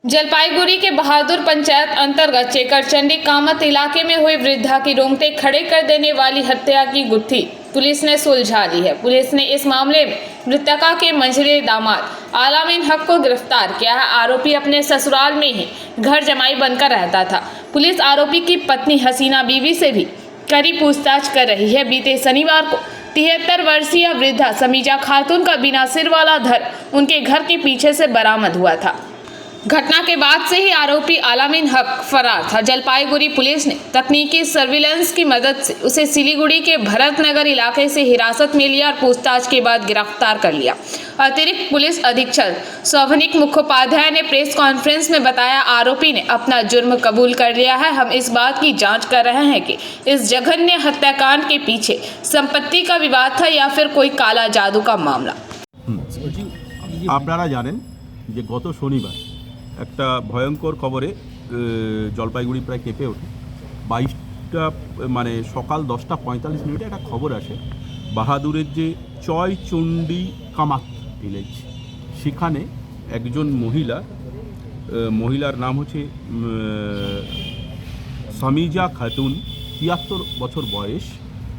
जलपाईगुड़ी के बहादुर पंचायत अंतर्गत चेकरचंडी कामत इलाके में हुई वृद्धा की रोंगटे खड़े कर देने वाली हत्या की गुत्थी पुलिस ने सुलझा ली है। पुलिस ने इस मामले में मृतका के मंझले दामाद आलामीन हक को गिरफ्तार किया है। आरोपी अपने ससुराल में ही घर जमाई बनकर रहता था। पुलिस आरोपी की पत्नी हसीना बीवी से भी कड़ी पूछताछ कर रही है। बीते शनिवार को 73 वर्षीय वृद्धा समीजा खातून का बिना सिर वाला धर उनके घर के पीछे से बरामद हुआ था। घटना के बाद से ही आरोपी आलामीन हक फरार था। जलपाईगुड़ी पुलिस ने तकनीकी सर्विलांस की मदद से उसे सिलीगुड़ी के भरतनगर इलाके से हिरासत में लिया और पूछताछ के बाद गिरफ्तार कर लिया। अतिरिक्त पुलिस अधीक्षक शोभनिक मुखोपाध्याय ने प्रेस कॉन्फ्रेंस में बताया, आरोपी ने अपना जुर्म कबूल कर लिया है। हम इस बात की जांच कर रहे हैं कि इस जघन्य हत्याकांड के पीछे संपत्ति का विवाद था या फिर कोई काला जादू का मामला। আপনারা জানেন যে গত শনিবার একটা ভয়ঙ্কর খবরে জলপাইগুড়ি প্রায় কেঁপে ওঠে। 22টা মানে সকাল 10:45 একটা খবর আসে বাহাদুরের যে চয়চণ্ডী কামাত ভিলেজ, সেখানে একজন মহিলার নাম হচ্ছে সামিজা খাতুন, 73 বছর বয়স।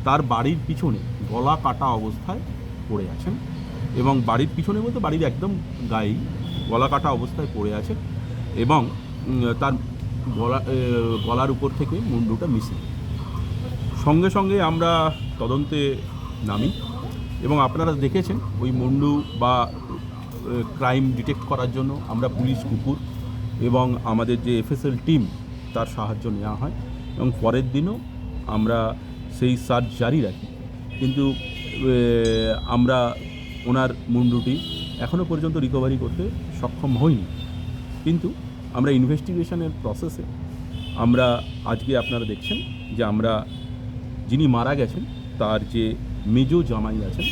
তার বাড়ির পিছনে গলা কাটা অবস্থায় পড়ে আছেন এবং বাড়ির পিছনে বলতে বাড়ির একদম গায়েই গলা কাটা অবস্থায় পড়ে আছে এবং তার গলার উপর থেকে মুন্ডুটা মিসিং। সঙ্গে সঙ্গে আমরা তদন্তে নামি এবং আপনারা দেখেছেন ওই মুন্ডু বা ক্রাইম ডিটেক্ট করার জন্য আমরা পুলিশ কুকুর এবং আমাদের যে এফএসএল টিম তার সাহায্য নেওয়া হয় এবং পরের দিনও আমরা সেই সার্চ জারি রাখি। কিন্তু আমরা ওনার মুন্ডুটি এখনও পর্যন্ত রিকভারি করতে সক্ষম হইনি। কিন্তু আমরা ইনভেস্টিগেশনের প্রসেসে আমরা আজকে আপনারা দেখছেন যে আমরা যিনি মারা গেছেন তার যে মেজো জামাই আছেন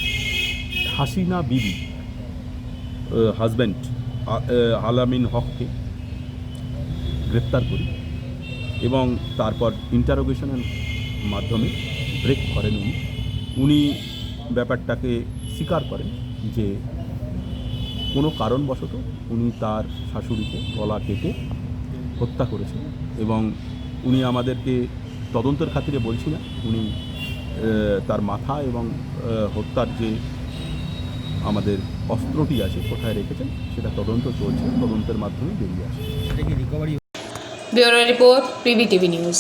হাসিনা বিবি হাজব্যান্ড আলামিন হককে গ্রেপ্তার করি এবং তারপর ইন্টারোগেশনের মাধ্যমে ব্রেক করেন। উনি ব্যাপারটাকে স্বীকার করেন যে কোনো কারণবশত উনি তার শাশুড়িকে গলা কেটে হত্যা করেছেন এবং উনি আমাদেরকে তদন্তের খাতিরে বলছি না, উনি তার মাথা এবং হত্যার যে আমাদের অস্ত্রটি আছে কোথায় রেখেছেন সেটা তদন্ত চলছে, তদন্তের মাধ্যমে বেরিয়ে আসে। Bureau report, PBTV news.